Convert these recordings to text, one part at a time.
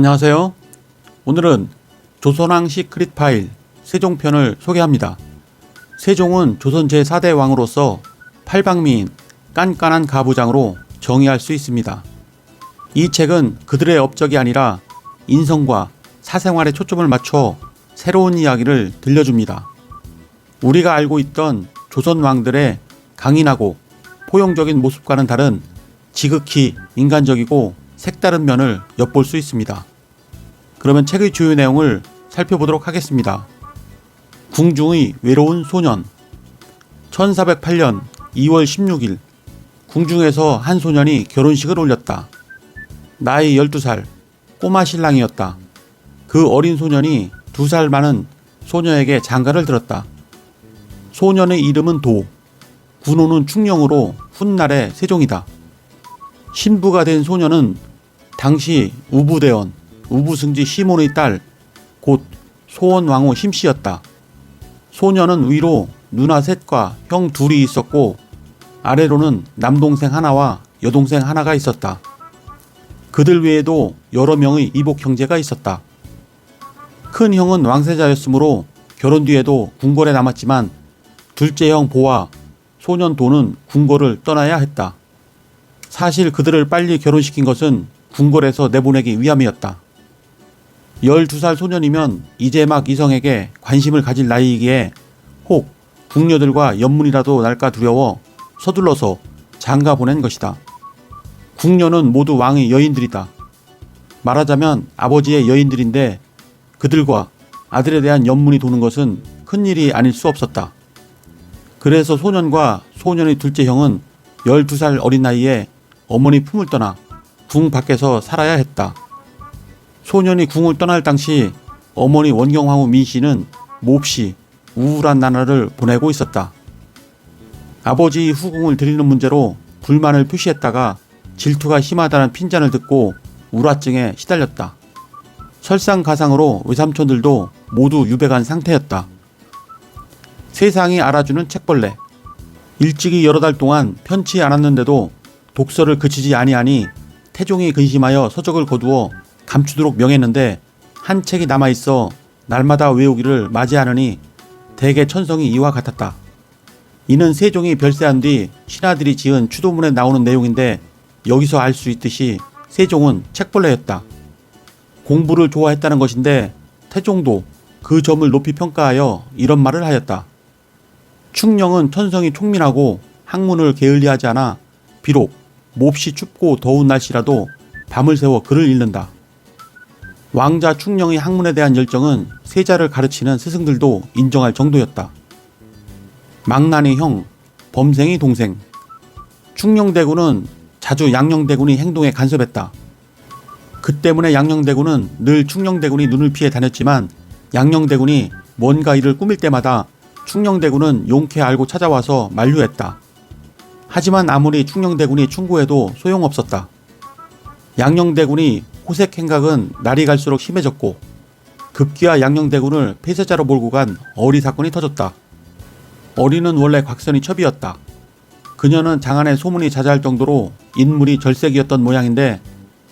안녕하세요. 오늘은 조선왕 시크릿 파일 세종편을 소개합니다. 세종은 조선 제4대 왕으로서 팔방미인 깐깐한 가부장으로 정의할 수 있습니다. 이 책은 그들의 업적이 아니라 인성과 사생활에 초점을 맞춰 새로운 이야기를 들려줍니다. 우리가 알고 있던 조선 왕들의 강인하고 포용적인 모습과는 다른 지극히 인간적이고 색다른 면을 엿볼 수 있습니다. 그러면 책의 주요 내용을 살펴보도록 하겠습니다. 궁중의 외로운 소년. 1408년 2월 16일 궁중에서 한 소년이 결혼식을 올렸다. 나이 12살 꼬마 신랑이었다. 그 어린 소년이 2살 많은 소녀에게 장가를 들었다. 소년의 이름은 도, 군호는 충령으로 훗날의 세종이다. 신부가 된 소년은 당시 우부대원, 우부승지 시몬의 딸, 곧 소원왕후 심씨였다. 소년은 위로 누나 셋과 형 둘이 있었고 아래로는 남동생 하나와 여동생 하나가 있었다. 그들 외에도 여러 명의 이복 형제가 있었다. 큰 형은 왕세자였으므로 결혼 뒤에도 궁궐에 남았지만 둘째 형 보와 소년 도는 궁궐을 떠나야 했다. 사실 그들을 빨리 결혼시킨 것은 궁궐에서 내보내기 위함이었다. 12살 소년이면 이제 막 이성에게 관심을 가질 나이이기에 혹 궁녀들과 연문이라도 날까 두려워 서둘러서 장가 보낸 것이다. 궁녀는 모두 왕의 여인들이다. 말하자면 아버지의 여인들인데 그들과 아들에 대한 연문이 도는 것은 큰일이 아닐 수 없었다. 그래서 소년과 소년의 둘째 형은 12살 어린 나이에 어머니 품을 떠나 궁 밖에서 살아야 했다. 소년이 궁을 떠날 당시 어머니 원경황후 민씨는 몹시 우울한 나날을 보내고 있었다. 아버지의 후궁을 드리는 문제로 불만을 표시했다가 질투가 심하다는 핀잔을 듣고 우라증에 시달렸다. 설상가상으로 외삼촌들도 모두 유백한 상태였다. 세상이 알아주는 책벌레. 일찍이 여러 달 동안 편치 않았는데도 독서를 그치지 아니하니 태종이 근심하여 서적을 거두어 감추도록 명했는데 한 책이 남아있어 날마다 외우기를 맞이하느니 대개 천성이 이와 같았다. 이는 세종이 별세한 뒤 신하들이 지은 추도문에 나오는 내용인데 여기서 알 수 있듯이 세종은 책벌레였다. 공부를 좋아했다는 것인데 태종도 그 점을 높이 평가하여 이런 말을 하였다. 충령은 천성이 총민하고 학문을 게을리하지 않아 비록 몹시 춥고 더운 날씨라도 밤을 새워 글을 읽는다. 왕자 충령의 학문에 대한 열정은 세자를 가르치는 스승들도 인정할 정도였다. 망난의 형, 범생의 동생. 충령대군은 자주 양녕대군의 행동에 간섭했다. 그 때문에 양녕대군은 늘 충령대군이 눈을 피해 다녔지만 양녕대군이 뭔가 일을 꾸밀 때마다 충령대군은 용케 알고 찾아와서 만류했다. 하지만 아무리 충령대군이 충고해도 소용없었다. 양녕대군이 호색 행각은 날이 갈수록 심해졌고 급기야 양녕대군을 폐쇄자로 몰고 간 어리 사건이 터졌다. 어리는 원래 곽선의 첩이었다. 그녀는 장안의 소문이 자자할 정도로 인물이 절색이었던 모양인데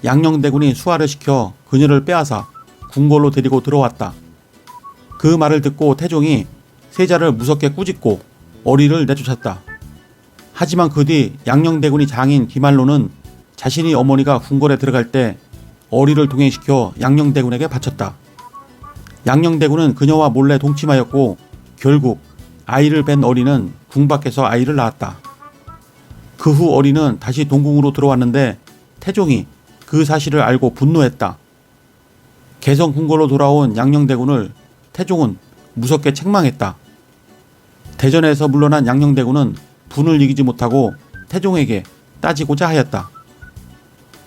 양녕대군이 수하를 시켜 그녀를 빼앗아 궁궐로 데리고 들어왔다. 그 말을 듣고 태종이 세자를 무섭게 꾸짖고 어리를 내쫓았다. 하지만 그 뒤 양녕대군이 장인 기말로는 자신이 어머니가 궁궐에 들어갈 때 어리를 동행시켜 양녕대군에게 바쳤다. 양녕대군은 그녀와 몰래 동침하였고 결국 아이를 뵌 어리는 궁 밖에서 아이를 낳았다. 그 후 어리는 다시 동궁으로 들어왔는데 태종이 그 사실을 알고 분노했다. 개성 궁궐로 돌아온 양녕대군을 태종은 무섭게 책망했다. 대전에서 물러난 양녕대군은 분을 이기지 못하고 태종에게 따지고자 하였다.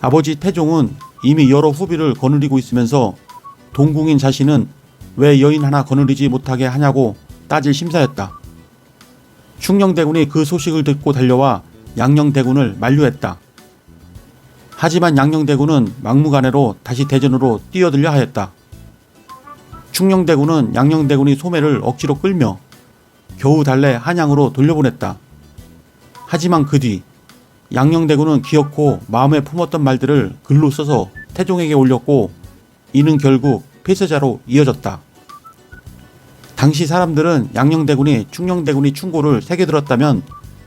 아버지 태종은 이미 여러 후비를 거느리고 있으면서 동궁인 자신은 왜 여인 하나 거느리지 못하게 하냐고 따질 심사였다. 충녕대군이 그 소식을 듣고 달려와 양녕대군을 만류했다. 하지만 양녕대군은 막무가내로 다시 대전으로 뛰어들려 하였다. 충녕대군은 양녕대군이 소매를 억지로 끌며 겨우 달래 한양으로 돌려보냈다. 하지만 그 뒤 양녕대군은 기어코 마음에 품었던 말들을 글로 써서 태종에게 올렸고 이는 결국 폐쇄자로 이어졌다. 당시 사람들은 양녕대군이 충녕대군이 충고를 세게 들었다면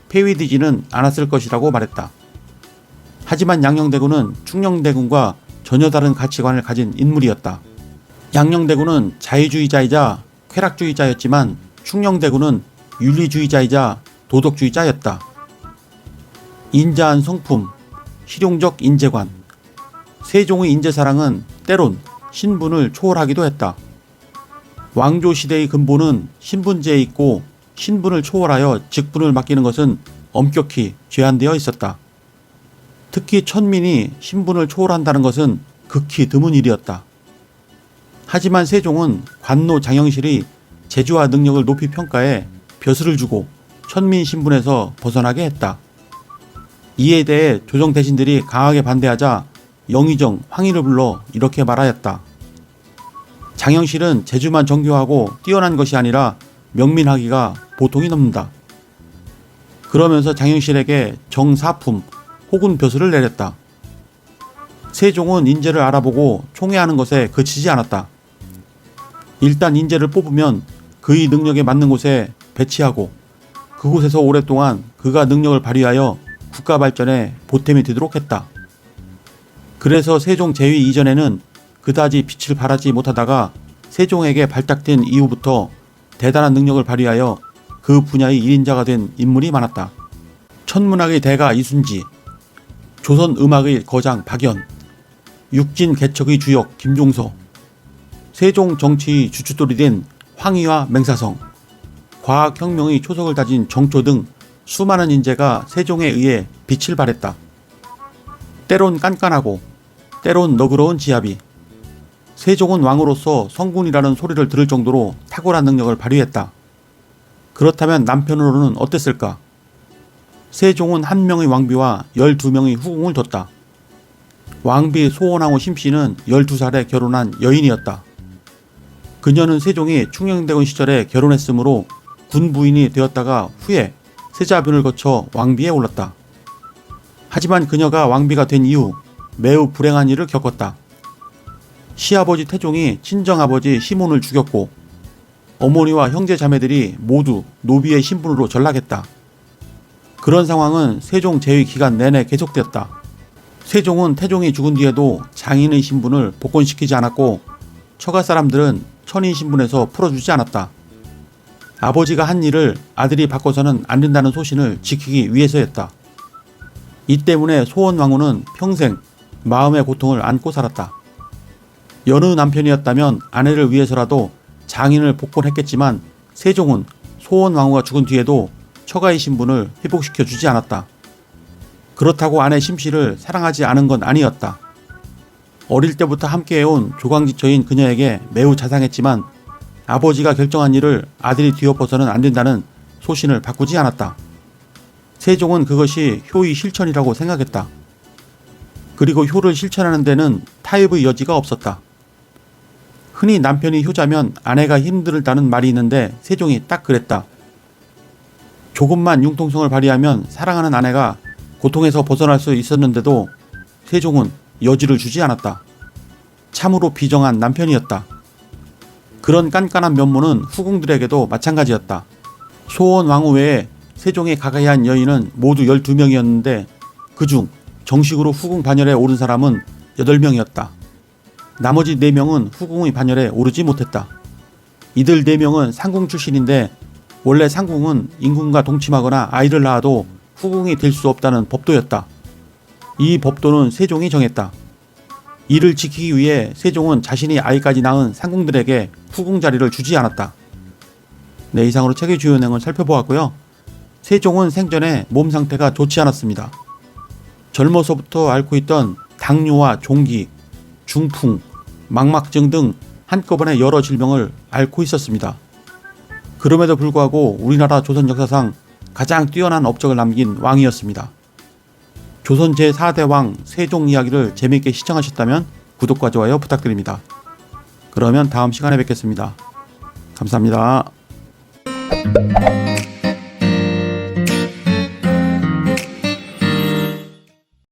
폐위되지는 않았을 것이라고 말했다. 하지만 양녕대군은 충녕대군과 전혀 다른 가치관을 가진 인물이었다. 양녕대군은 자유주의자이자 쾌락주의자였지만 충녕대군은 윤리주의자이자 도덕주의자였다. 인자한 성품, 실용적 인재관. 세종의 인재사랑은 때론 신분을 초월하기도 했다. 왕조 시대의 근본은 신분제에 있고 신분을 초월하여 직분을 맡기는 것은 엄격히 제한되어 있었다. 특히 천민이 신분을 초월한다는 것은 극히 드문 일이었다. 하지만 세종은 관노 장영실이 재주와 능력을 높이 평가해 벼슬을 주고 천민 신분에서 벗어나게 했다. 이에 대해 조정 대신들이 강하게 반대하자 영의정 황희를 불러 이렇게 말하였다. 장영실은 재주만 정교하고 뛰어난 것이 아니라 명민하기가 보통이 넘는다. 그러면서 장영실에게 정사품 혹은 벼슬을 내렸다. 세종은 인재를 알아보고 총애하는 것에 그치지 않았다. 일단 인재를 뽑으면 그의 능력에 맞는 곳에 배치하고 그곳에서 오랫동안 그가 능력을 발휘하여 국가 발전에 보탬이 되도록 했다. 그래서 세종 재위 이전에는 그다지 빛을 발하지 못하다가 세종에게 발탁된 이후부터 대단한 능력을 발휘하여 그 분야의 1인자가 된 인물이 많았다. 천문학의 대가 이순지, 조선 음악의 거장 박연, 육진 개척의 주역 김종서, 세종 정치의 주춧돌이 된 황희와 맹사성, 과학혁명의 초석을 다진 정초 등 수많은 인재가 세종에 의해 빛을 발했다. 때론 깐깐하고 때론 너그러운 지압이. 세종은 왕으로서 성군이라는 소리를 들을 정도로 탁월한 능력을 발휘했다. 그렇다면 남편으로는 어땠을까? 세종은 한 명의 왕비와 12명의 후궁을 뒀다. 왕비 소원왕후 심씨는 12살에 결혼한 여인이었다. 그녀는 세종이 충녕대군 시절에 결혼했으므로 군 부인이 되었다가 후에 세자변을 거쳐 왕비에 올랐다. 하지만 그녀가 왕비가 된 이후 매우 불행한 일을 겪었다. 시아버지 태종이 친정아버지 시몬을 죽였고 어머니와 형제 자매들이 모두 노비의 신분으로 전락했다. 그런 상황은 세종 재위 기간 내내 계속되었다. 세종은 태종이 죽은 뒤에도 장인의 신분을 복권시키지 않았고 처가 사람들은 천인 신분에서 풀어주지 않았다. 아버지가 한 일을 아들이 바꿔서는 안 된다는 소신을 지키기 위해서였다. 이 때문에 소원왕후는 평생 마음의 고통을 안고 살았다. 여느 남편이었다면 아내를 위해서라도 장인을 복권했겠지만 세종은 소원왕후가 죽은 뒤에도 처가의 신분을 회복시켜 주지 않았다. 그렇다고 아내 심씨를 사랑하지 않은 건 아니었다. 어릴 때부터 함께해온 조강지처인 그녀에게 매우 자상했지만 아버지가 결정한 일을 아들이 뒤엎어서는 안 된다는 소신을 바꾸지 않았다. 세종은 그것이 효의 실천이라고 생각했다. 그리고 효를 실천하는 데는 타협의 여지가 없었다. 흔히 남편이 효자면 아내가 힘들다는 말이 있는데 세종이 딱 그랬다. 조금만 융통성을 발휘하면 사랑하는 아내가 고통에서 벗어날 수 있었는데도 세종은 여지를 주지 않았다. 참으로 비정한 남편이었다. 그런 깐깐한 면모는 후궁들에게도 마찬가지였다. 소원왕후 외에 세종이 가까이한 여인은 모두 12명이었는데 그중 정식으로 후궁 반열에 오른 사람은 8명이었다. 나머지 4명은 후궁의 반열에 오르지 못했다. 이들 4명은 상궁 출신인데 원래 상궁은 임금과 동침하거나 아이를 낳아도 후궁이 될 수 없다는 법도였다. 이 법도는 세종이 정했다. 이를 지키기 위해 세종은 자신이 아이까지 낳은 상궁들에게 후궁 자리를 주지 않았다. 네, 이상으로 책의 주요 내용을 살펴보았고요. 세종은 생전에 몸 상태가 좋지 않았습니다. 젊어서부터 앓고 있던 당뇨와 종기, 중풍, 망막증 등 한꺼번에 여러 질병을 앓고 있었습니다. 그럼에도 불구하고 우리나라 조선 역사상 가장 뛰어난 업적을 남긴 왕이었습니다. 조선 제4대 왕 세종 이야기를 재미있게 시청하셨다면 구독과 좋아요 부탁드립니다. 그러면 다음 시간에 뵙겠습니다. 감사합니다.